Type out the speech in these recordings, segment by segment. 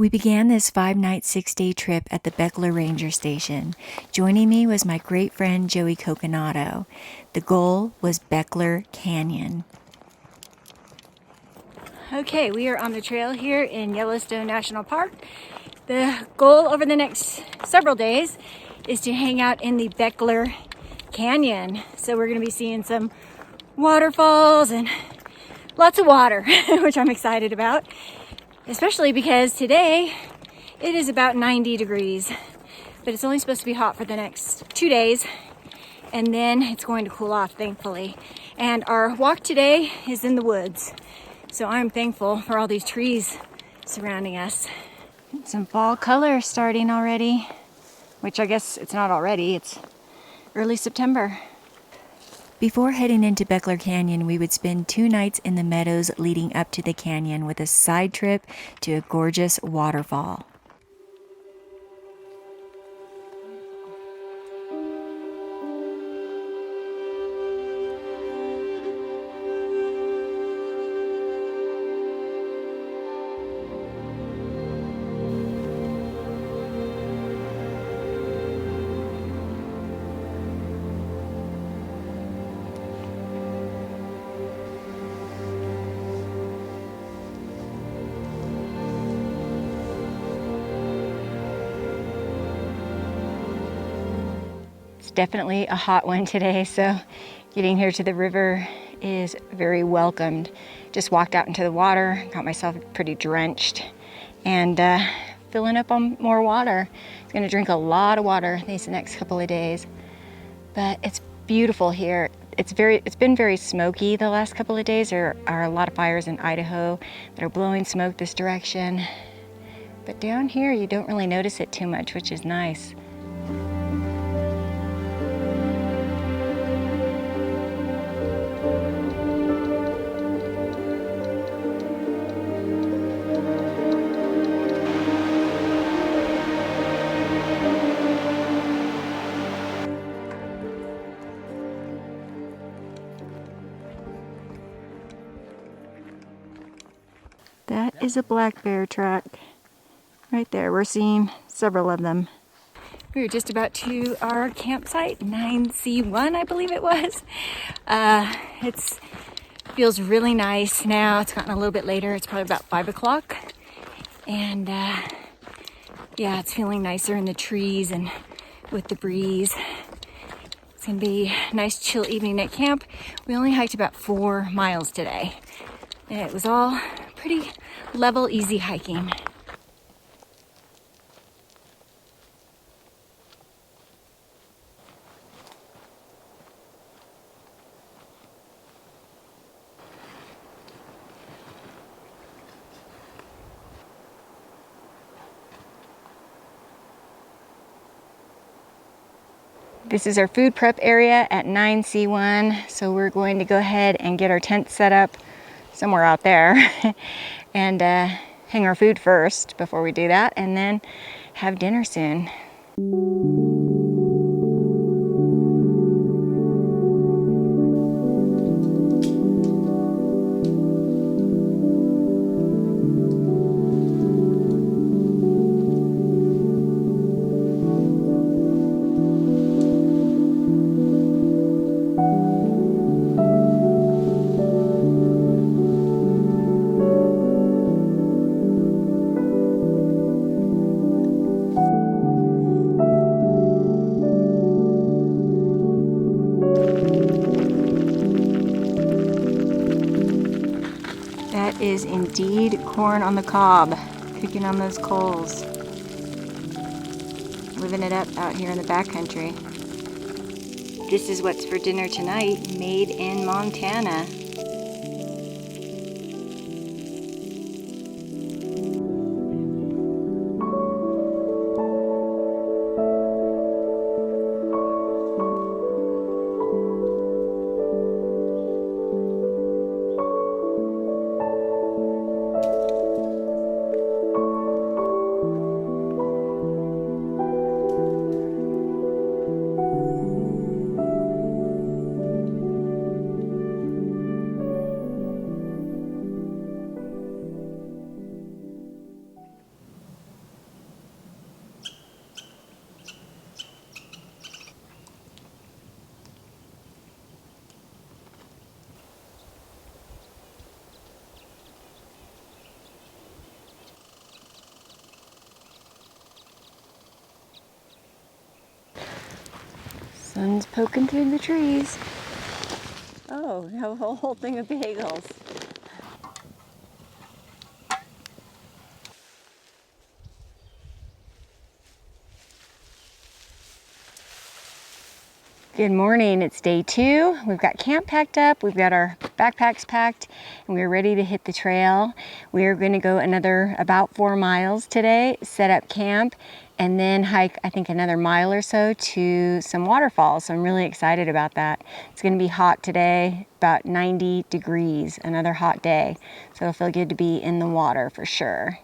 We began this 5-night, 6-day trip at the Bechler Ranger Station. Joining me was my great friend Joey Coconato. The goal was Bechler Canyon. Okay, we are on the trail here in Yellowstone National Park. The goal over the next several days is to hang out in the Bechler Canyon. So we're going to be seeing some waterfalls and lots of water, which I'm excited about, especially because today it is about 90 degrees, but it's only supposed to be hot for the next 2 days, and then it's going to cool off, thankfully. And our walk today is in the woods, so I'm thankful for all these trees surrounding us. Some fall color starting already, which I guess it's not already, it's early September. Before heading into Bechler Canyon, we would spend 2 nights in the meadows leading up to the canyon with a side trip to a gorgeous waterfall. It's definitely a hot one today, so getting here to the river is very welcomed. Just walked out into the water, got myself pretty drenched, and filling up on more water. I'm gonna drink a lot of water these next couple of days, but it's beautiful here. It's been very smoky the last couple of days. There are a lot of fires in Idaho that are blowing smoke this direction, but down here you don't really notice it too much, which is nice. That is a black bear track right there. We're seeing several of them. We were just about to our campsite, 9C1, I believe it was. It feels really nice now. It's gotten a little bit later. It's probably about 5 o'clock. And yeah, it's feeling nicer in the trees and with the breeze. It's gonna be a nice chill evening at camp. We only hiked about 4 miles today. And it was all pretty level, easy hiking. This is our food prep area at 9C1, so we're going to go ahead and get our tent set up somewhere out there and hang our food first before we do that, and then have dinner soon. That is indeed corn on the cob, cooking on those coals. Living it up out here in the backcountry. This is what's for dinner tonight, made in Montana. Sun's poking through the trees. Oh, a whole thing of bagels. Good morning, it's day 2. We've got camp packed up, we've got our backpacks packed, and we're ready to hit the trail. We're gonna go another about 4 miles today, set up camp, and then hike, I think, another mile or so to some waterfalls. So I'm really excited about that. It's gonna be hot today, about 90 degrees, another hot day. So it'll feel good to be in the water for sure.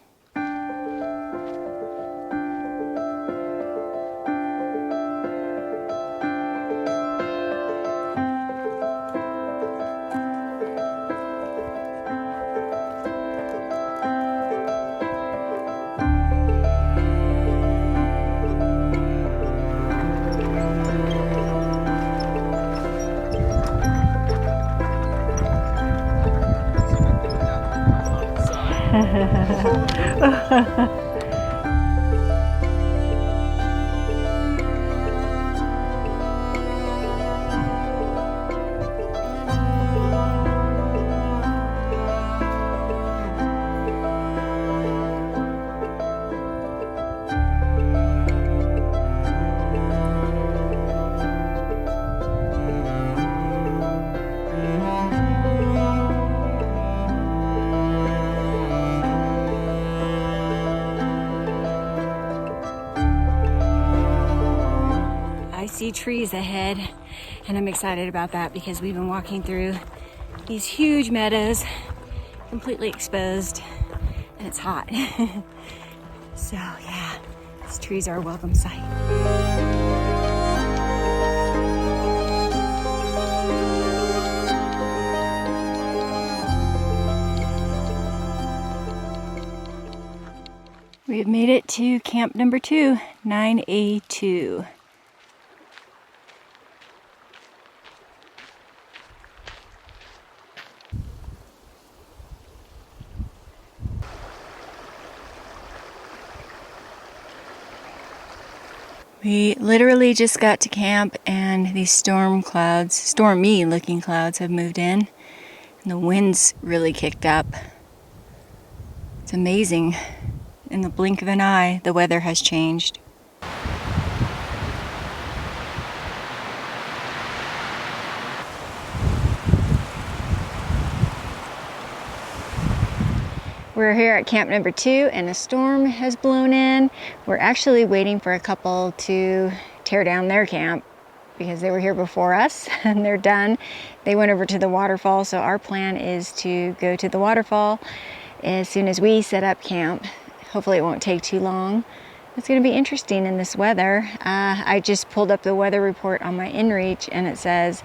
I see trees ahead, and I'm excited about that because we've been walking through these huge meadows, completely exposed, and it's hot. So yeah, these trees are a welcome sight. We have made it to camp number 2, 9A2. We literally just got to camp and these stormy looking clouds have moved in and the wind's really kicked up. It's amazing. In the blink of an eye, the weather has changed. We're here at camp number 2 and a storm has blown in. We're actually waiting for a couple to tear down their camp because they were here before us and they're done. They went over to the waterfall, so our plan is to go to the waterfall as soon as we set up camp. Hopefully it won't take too long. It's going to be interesting in this weather. I just pulled up the weather report on my inReach and it says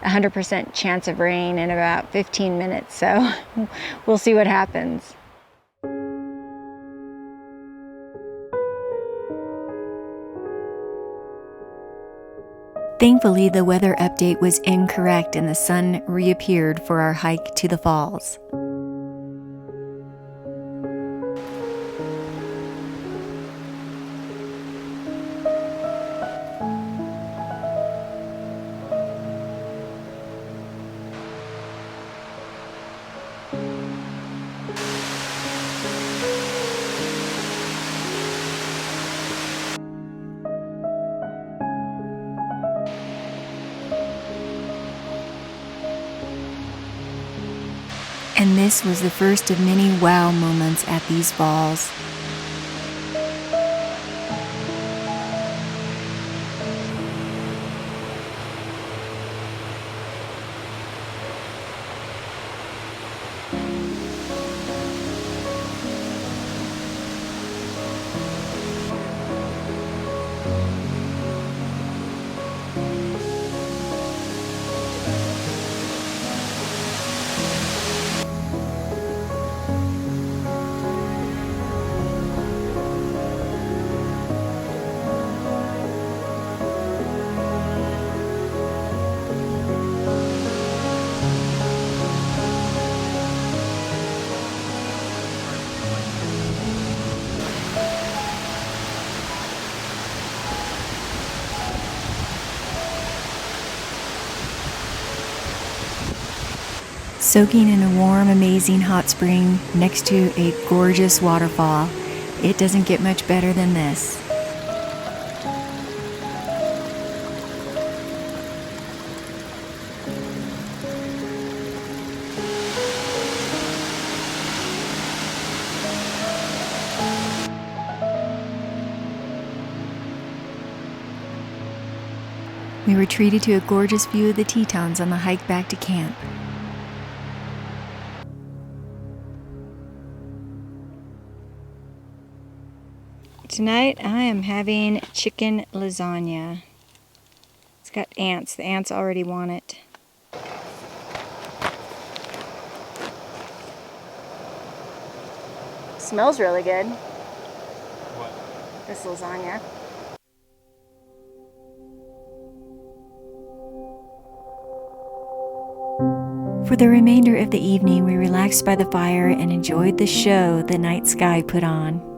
100% chance of rain in about 15 minutes, so we'll see what happens. Thankfully, the weather update was incorrect and the sun reappeared for our hike to the falls. And this was the first of many wow moments at these falls. Soaking in a warm, amazing hot spring next to a gorgeous waterfall. It doesn't get much better than this. We were treated to a gorgeous view of the Tetons on the hike back to camp. Tonight I am having chicken lasagna. It's got ants. The ants already want it. Smells really good. What? This lasagna. For the remainder of the evening, we relaxed by the fire and enjoyed the show the night sky put on.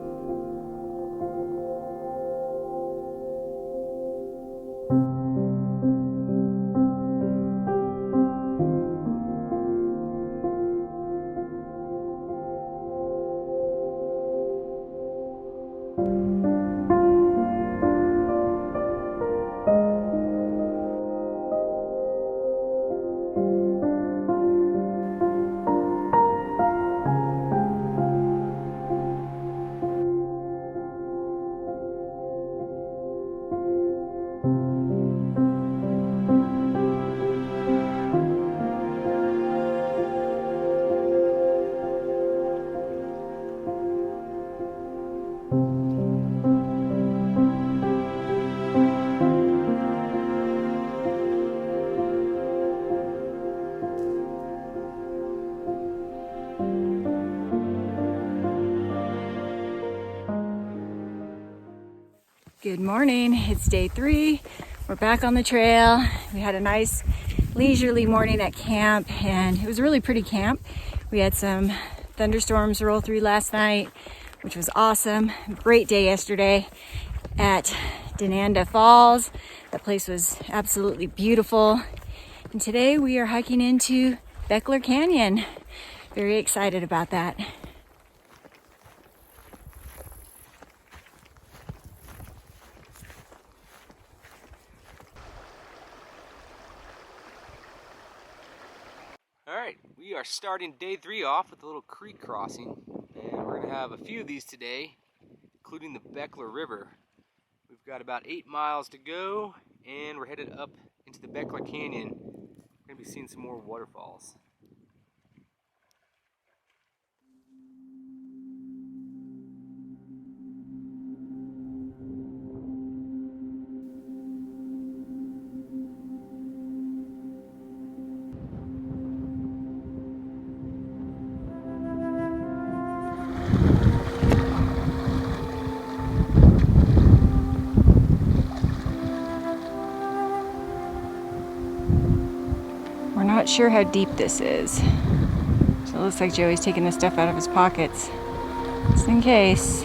Good morning, it's day 3. We're back on the trail. We had a nice leisurely morning at camp and it was a really pretty camp. We had some thunderstorms roll through last night, which was awesome. Great day yesterday at Dunanda Falls. That place was absolutely beautiful. And today we are hiking into Bechler Canyon. Very excited about that. Alright, we are starting day 3 off with a little creek crossing, and we're going to have a few of these today, including the Bechler River. We've got about 8 miles to go, and we're headed up into the Bechler Canyon. We're going to be seeing some more waterfalls. We're not sure how deep this is. So it looks like Joey's taking the stuff out of his pockets, just in case.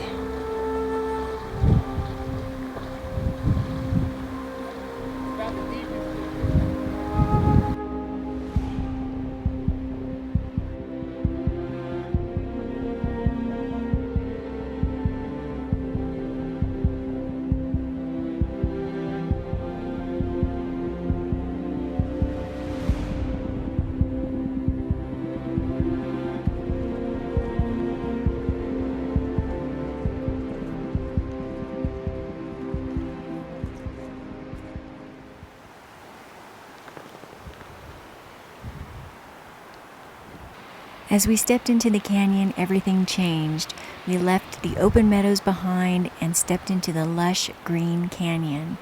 As we stepped into the canyon, everything changed. We left the open meadows behind and stepped into the lush green canyon.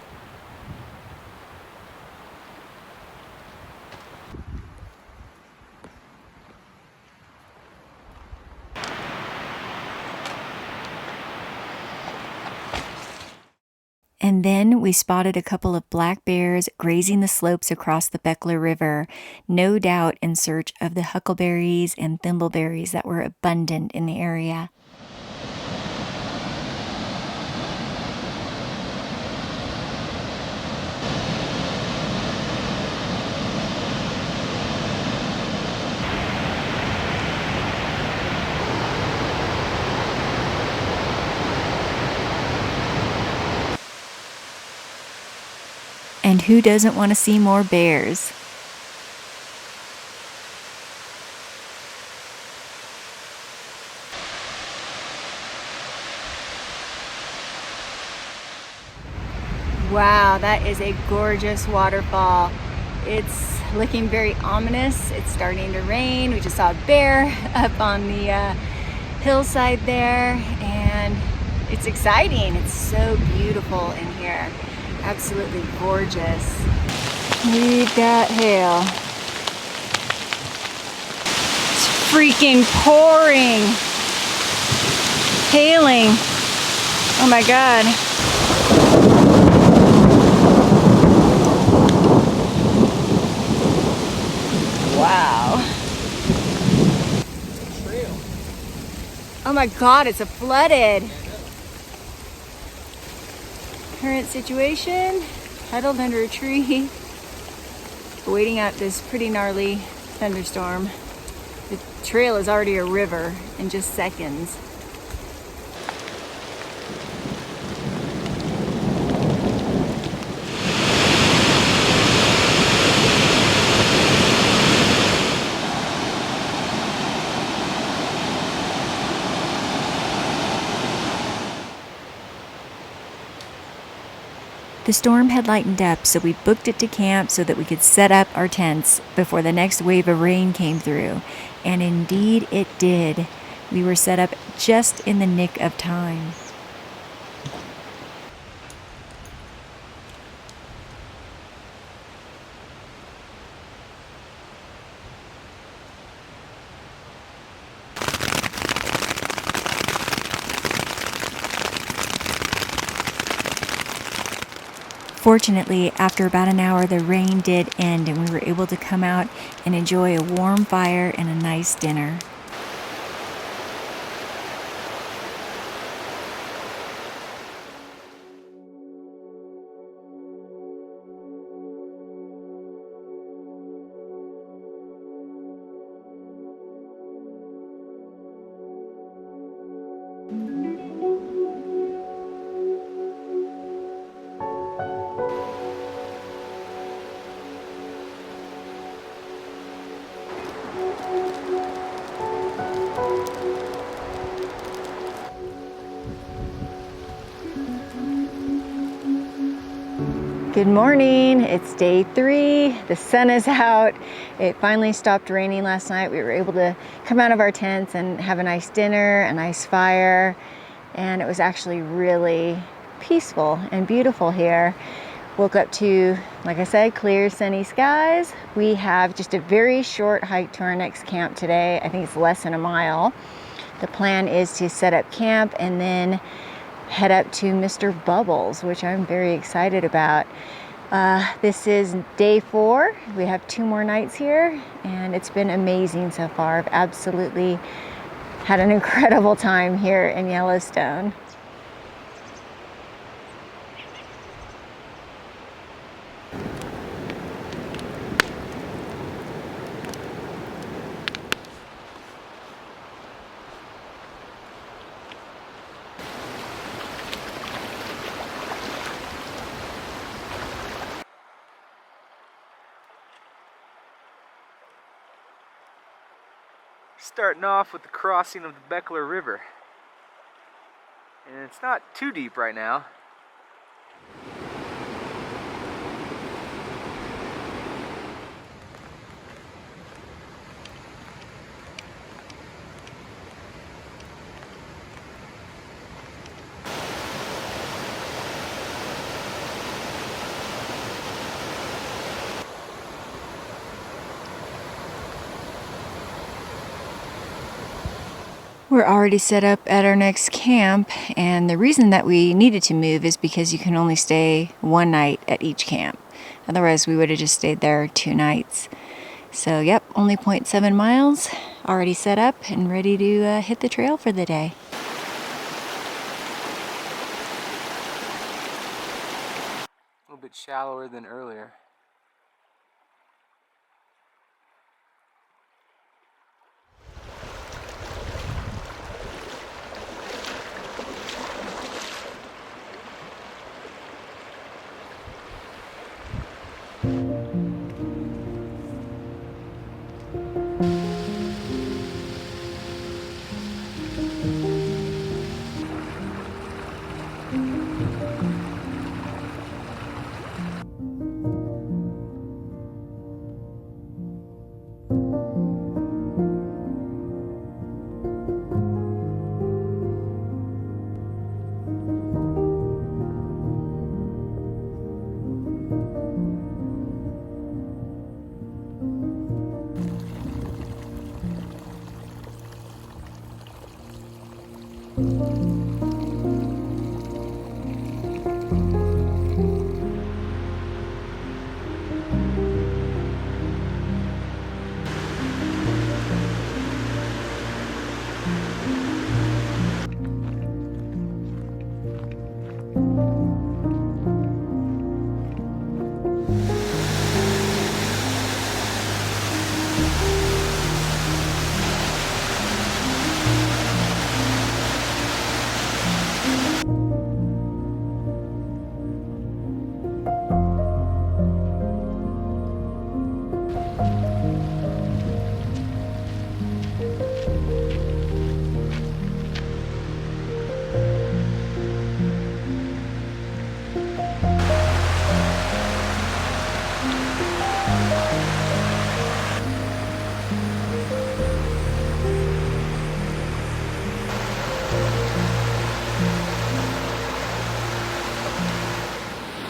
And then we spotted a couple of black bears grazing the slopes across the Bechler River, no doubt in search of the huckleberries and thimbleberries that were abundant in the area. And who doesn't want to see more bears? Wow, that is a gorgeous waterfall. It's looking very ominous. It's starting to rain. We just saw a bear up on the hillside there, and it's exciting. It's so beautiful in here. Absolutely gorgeous. We've got hail. It's freaking pouring. Hailing. Oh my God. Wow. Trail. Oh my God, it's a flooded. Current situation, huddled under a tree, waiting out this pretty gnarly thunderstorm. The trail is already a river in just seconds. The storm had lightened up, so we booked it to camp so that we could set up our tents before the next wave of rain came through. And indeed it did. We were set up just in the nick of time. Fortunately, after about an hour, the rain did end and we were able to come out and enjoy a warm fire and a nice dinner. Good morning, it's day 3, the sun is out. It finally stopped raining last night. We were able to come out of our tents and have a nice dinner, a nice fire, and it was actually really peaceful and beautiful here. Woke up to, like I said, clear sunny skies. We have just a very short hike to our next camp today. I think it's less than a mile. The plan is to set up camp and then head up to Mr. Bubbles, which I'm very excited about. This is day 4. We have 2 more nights here, and it's been amazing so far. I've absolutely had an incredible time here in Yellowstone. Starting off with the crossing of the Bechler River. And it's not too deep right now. We're already set up at our next camp, and the reason that we needed to move is because you can only stay 1 night at each camp. Otherwise, we would have just stayed there 2 nights. So, yep, only 0.7 miles, already set up and ready to hit the trail for the day. A little bit shallower than earlier.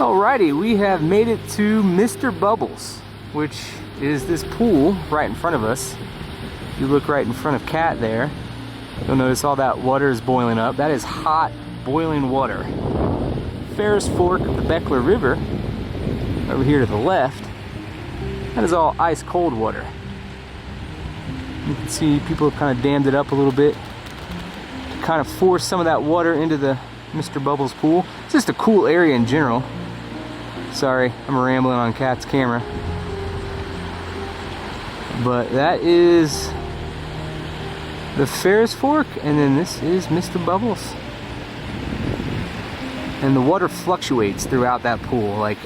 Alrighty, we have made it to Mr. Bubbles, which is this pool right in front of us. If you look right in front of Kat there, you'll notice all that water is boiling up. That is hot, boiling water. Ferris Fork of the Bechler River, over here to the left, that is all ice cold water. You can see people have kind of dammed it up a little bit to kind of force some of that water into the Mr. Bubbles pool. It's just a cool area in general. Sorry, I'm rambling on Kat's camera. But that is the Ferris Fork, and then this is Mr. Bubbles. And the water fluctuates throughout that pool. Like,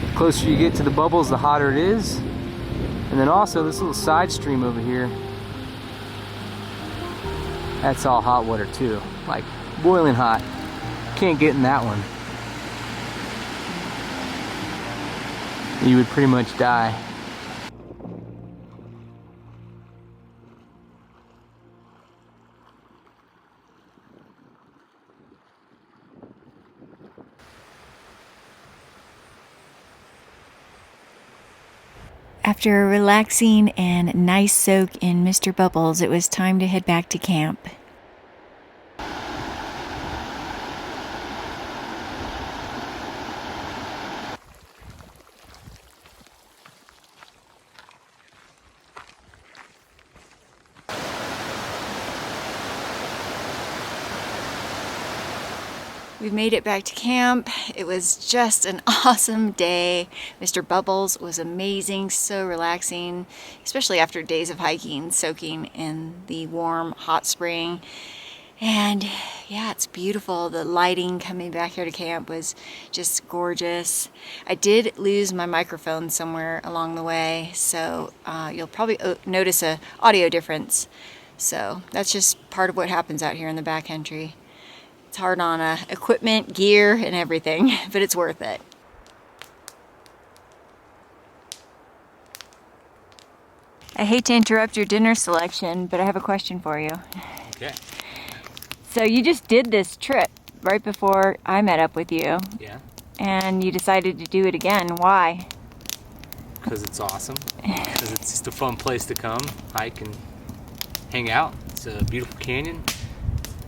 the closer you get to the bubbles, the hotter it is. And then also this little side stream over here, that's all hot water too. Like, boiling hot. Can't get in that one. You would pretty much die. After a relaxing and nice soak in Mr. Bubbles, it was time to head back to camp. We've made it back to camp. It was just an awesome day. Mr. Bubbles was amazing, so relaxing, especially after days of hiking, soaking in the warm, hot spring. And yeah, it's beautiful. The lighting coming back here to camp was just gorgeous. I did lose my microphone somewhere along the way, so you'll probably notice an audio difference. So that's just part of what happens out here in the backcountry. It's hard on equipment, gear, and everything, but it's worth it. I hate to interrupt your dinner selection, but I have a question for you. Okay. So you just did this trip right before I met up with you. Yeah. And you decided to do it again. Why? Because it's awesome. Because it's just a fun place to come, hike, and hang out. It's a beautiful canyon,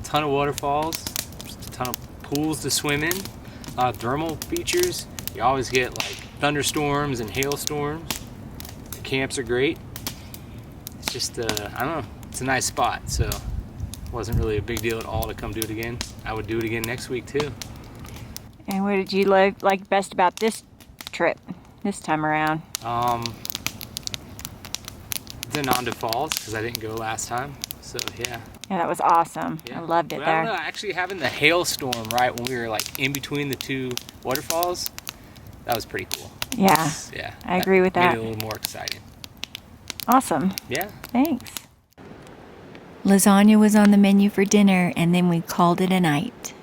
a ton of waterfalls, just a ton of pools to swim in, a lot of thermal features. You always get like thunderstorms and hailstorms. The camps are great. It's just, I don't know, it's a nice spot, so it wasn't really a big deal at all to come do it again. I would do it again next week too. And what did you like best about this trip, this time around? Dunanda Falls, because I didn't go last time, so yeah. Yeah, that was awesome. Yeah. I loved it But there. I don't know, actually having the hailstorm right when we were like in between the two waterfalls, that was pretty cool. Yeah, Yeah. I agree with that. Made it a little more exciting. Awesome. Yeah. Thanks. Lasagna was on the menu for dinner, and then we called it a night.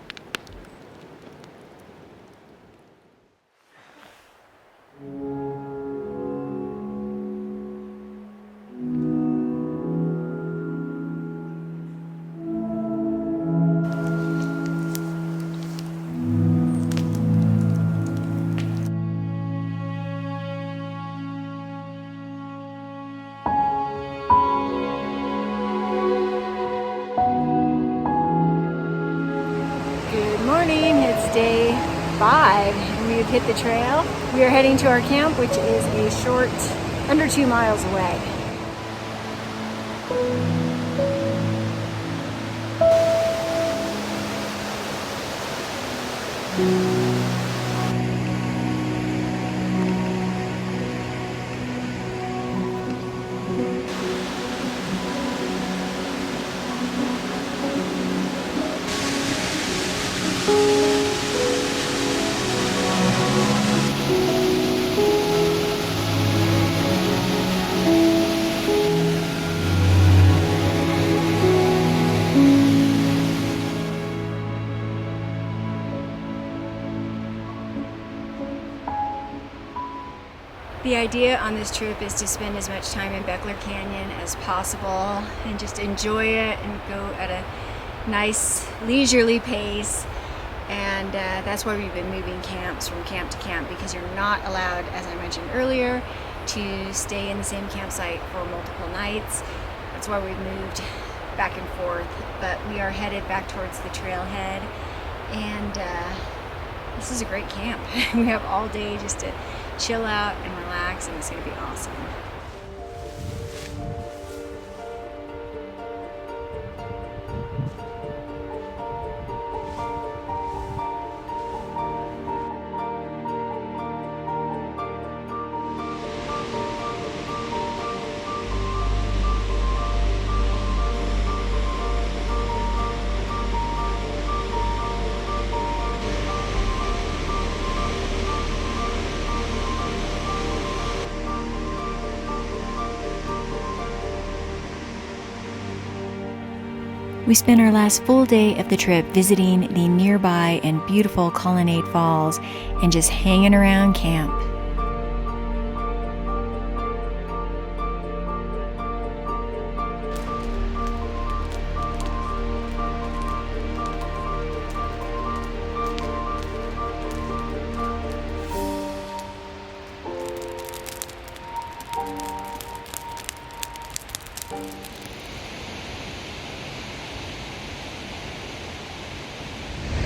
It's day 5 and we have hit the trail. We are heading to our camp, which is a short, under 2 miles away. The idea on this trip is to spend as much time in Bechler Canyon as possible and just enjoy it and go at a nice leisurely pace And that's why we've been moving camps from camp to camp, because you're not allowed, as I mentioned earlier, to stay in the same campsite for multiple nights. That's why we've moved back and forth, but we are headed back towards the trailhead, and this is a great camp. We have all day just to chill out and relax, and it's going to be awesome. We spent our last full day of the trip visiting the nearby and beautiful Colonnade Falls and just hanging around camp.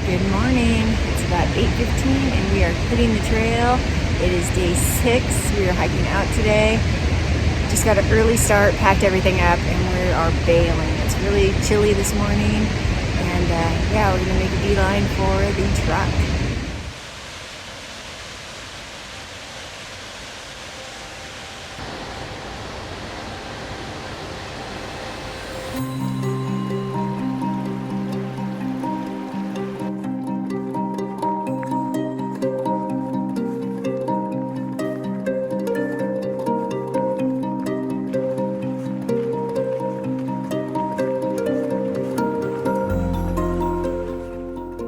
Good morning. It's about 8:15 and we are hitting the trail. It is day 6. We are hiking out today. Just got an early start, packed everything up, and we are bailing. It's really chilly this morning, and yeah, we're gonna make a beeline for the truck.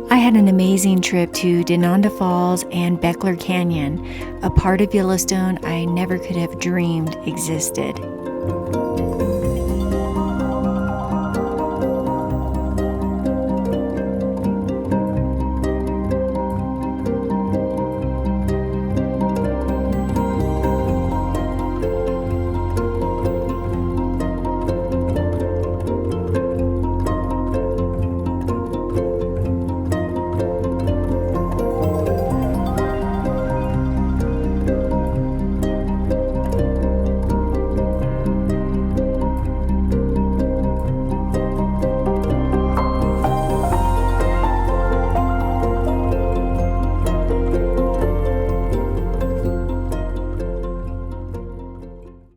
I had an amazing trip to Dunanda Falls and Bechler Canyon, a part of Yellowstone I never could have dreamed existed.